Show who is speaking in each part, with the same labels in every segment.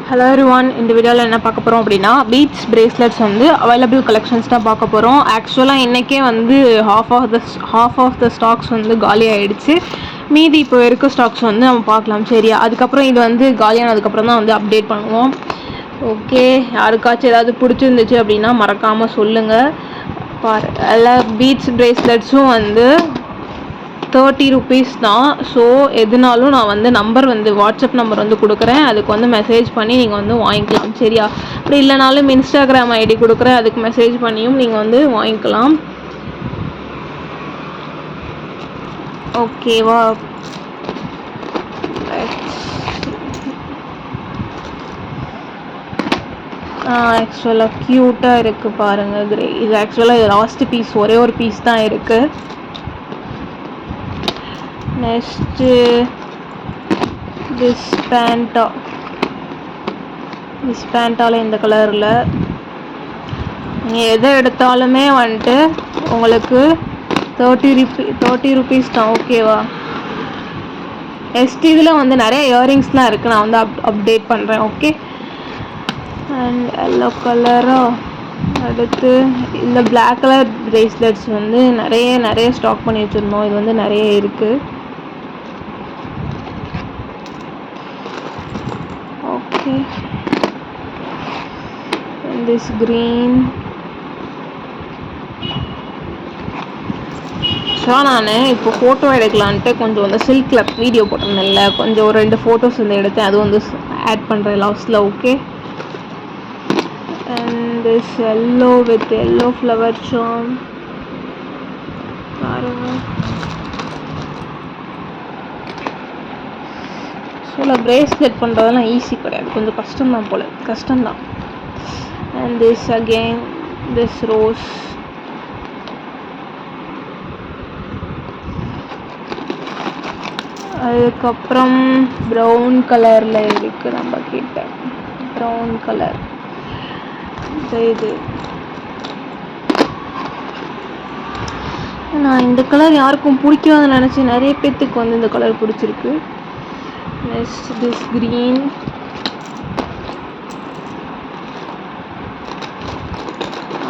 Speaker 1: Hello everyone, இந்த வீடியோவில் என்ன பார்க்க போகிறோம் அப்படின்னா பீட்ஸ் பிரேஸ்லெட்ஸ் வந்து அவைலபிள் கலெக்ஷன்ஸ் தான் பார்க்க போகிறோம். ஆக்சுவலாக இன்றைக்கே வந்து ஹாஃப் ஆஃப் த ஸ்டாக்ஸ் வந்து காலி ஆகிடுச்சு. மீதி இப்போ இருக்க ஸ்டாக்ஸ் வந்து நம்ம பார்க்கலாம். சரியா, அதுக்கப்புறம் இது வந்து காலியானதுக்கப்புறம் தான் வந்து அப்டேட் பண்ணுவோம். ஓகே, யாருக்காச்சும் ஏதாவது பிடிச்சிருந்துச்சு அப்படின்னா மறக்காமல் சொல்லுங்கள். எல்லா பீட்ஸ் பிரேஸ்லெட்ஸும் வந்து 30 rupees தான். ஸோ எதுனாலும் நான் வந்து நம்பர் வந்து வாட்ஸ்அப் நம்பர் வந்து கொடுக்குறேன். அதுக்கு வந்து மெசேஜ் பண்ணி நீங்கள் வந்து வாங்கிக்கலாம். சரியா, அப்படி இல்லைனாலும் இன்ஸ்டாகிராம் ஐடி கொடுக்குறேன், அதுக்கு மெசேஜ் பண்ணியும் நீங்கள் வந்து வாங்கிக்கலாம். ஓகேவா? ஆக்சுவலாக க்யூட்டாக இருக்குது பாருங்கள். கிரே இது ஆக்சுவலாக லாஸ்ட் பீஸ், ஒரே ஒரு பீஸ் தான் இருக்குது. நெக்ஸ்ட்டு திஸ் பேண்டாவில் இந்த கலரில் நீங்கள் எதை எடுத்தாலுமே வந்துட்டு உங்களுக்கு 30 rupees தான். ஓகேவா? நெக்ஸ்ட் இதில் வந்து நிறைய இயரிங்ஸ்லாம் இருக்குது, நான் வந்து அப்டேட் பண்ணுறேன். ஓகே, அண்ட் எல்லோ கலராக அடுத்து இந்த பிளாக் கலர் பிரேஸ்லெட்ஸ் வந்து நிறைய ஸ்டாக் பண்ணி வச்சுருந்தோம். இது வந்து நிறைய இருக்குது. Okay, and this green. So நான் இப்போ ஃபோட்டோ எடுக்கலான்ட்டு கொஞ்சம் அந்த சில்கில் வீடியோ போட்டிருந்தேன்ல, கொஞ்சம் ஒரு 2 ஃபோட்டோஸ் வந்து எடுத்தேன், அது வந்து ஆட் பண்ணுறேன் லாஸ்ட்டில். Okay, and this yellow with yellow flower charm பாருங்க. ஸோ பிரேஸ்லெட் பண்ணுறதெல்லாம் ஈஸி கிடையாது, கொஞ்சம் கஷ்டம்தான். and this again, this rose. அதுக்கப்புறம் ப்ரௌன் கலரில் இருக்குது நம்ம கிட்ட. ப்ரௌன் கலர் இது நான் இந்த கலர் யாருக்கும் பிடிக்காதுன்னு நினச்சி நிறைய பேர்த்துக்கு வந்து இந்த கலர் பிடிச்சிருக்கு. Next this green.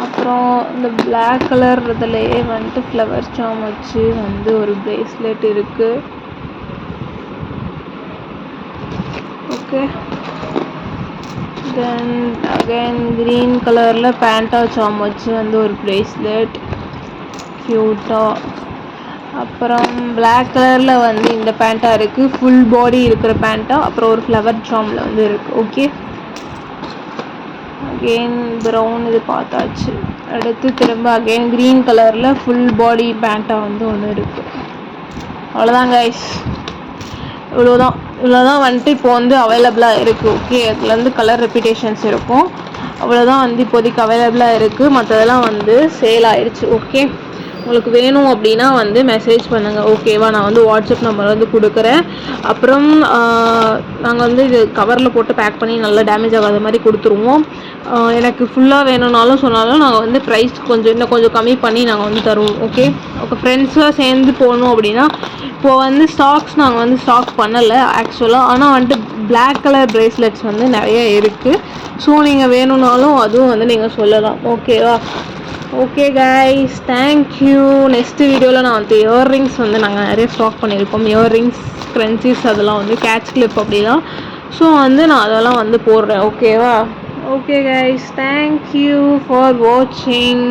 Speaker 1: அப்புறம் இந்த பிளாக் கலர் இதுலேயே வந்துட்டு ஃப்ளவர் சாம் வச்சு வந்து ஒரு பிரேஸ்லெட் இருக்குது. ஓகே, தென் அகைன் க்ரீன் கலரில் பேண்டா சாம் வச்சு வந்து ஒரு பிரேஸ்லெட் க்யூட்டாக. அப்புறம் பிளாக் கலரில் வந்து இந்த பேண்டா இருக்குது, ஃபுல் பாடி இருக்கிற பேண்டா. அப்புறம் ஒரு ஃப்ளவர் சாமில் வந்து இருக்குது. ஓகே, அகெயின் ப்ரௌன் இது பார்த்தாச்சு. அடுத்து திரும்ப அகெயின் க்ரீன் கலரில் ஃபுல் பாடி பேண்டா வந்து ஒன்று இருக்குது. அவ்வளோதான் கைஸ், இவ்வளோதான் வந்துட்டு இப்போ வந்து அவைலபிளாக இருக்குது. ஓகே, அதுலேருந்து கலர் ரெப்பிட்டேஷன்ஸ் இருக்கும், அவ்வளோதான் வந்து இப்போதைக்கு அவைலபிளாக இருக்குது. மற்றதெல்லாம் வந்து சேல் ஆயிடுச்சு. ஓகே, உங்களுக்கு வேணும் அப்படின்னா வந்து மெசேஜ் பண்ணுங்கள். ஓகேவா? நான் வந்து வாட்ஸ்அப் நம்பர் வந்து கொடுக்குறேன். அப்புறம் நாங்கள் வந்து இது கவரில் போட்டு பேக் பண்ணி நல்லா டேமேஜ் ஆகாத மாதிரி கொடுத்துருவோம். எனக்கு ஃபுல்லாக வேணும்னாலும் சொன்னாலும் நாங்கள் வந்து ப்ரைஸ் இன்னும் கொஞ்சம் கம்மி பண்ணி நாங்கள் வந்து தருவோம். ஓகே, ஃப்ரெண்ட்ஸாக சேர்ந்து போகணும் அப்படின்னா இப்போது வந்து நாங்கள் வந்து ஸ்டாக் பண்ணலை ஆக்சுவலாக, ஆனால் வந்துட்டு பிளாக் கலர் பிரேஸ்லெட்ஸ் வந்து நிறைய இருக்குது. ஸோ நீங்கள் வேணும்னாலும் அதுவும் வந்து நீங்கள் சொல்லலாம். ஓகேவா? Okay guys, thank you. நெக்ஸ்ட் வீடியோவில் நான் வந்து இயர்ரிங்ஸ் வந்து நாங்கள் நிறைய ஸ்டாக் பண்ணியிருப்போம். இயர்ரிங்ஸ், ஸ்க்ரன்ச்சீஸ், அதெல்லாம் வந்து கேட்ச் கிளிப் அப்படிலாம். ஸோ வந்து நான் அதெல்லாம் வந்து போடுறேன். ஓகேவா? ஓகே கைஸ், தேங்க்யூ ஃபார் வாட்சிங்.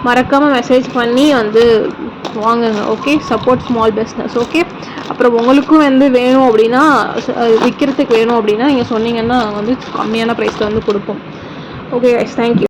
Speaker 1: மறக்காமல் மெசேஜ் பண்ணி வந்து வாங்குங்க. Okay, support small business. Okay, அப்புறம் உங்களுக்கும் வந்து வேணும் அப்படின்னா, விற்கிறதுக்கு வேணும் அப்படின்னா நீங்கள் சொன்னீங்கன்னா வந்து கம்மியான ப்ரைஸில் வந்து கொடுப்போம். Okay guys, thank you.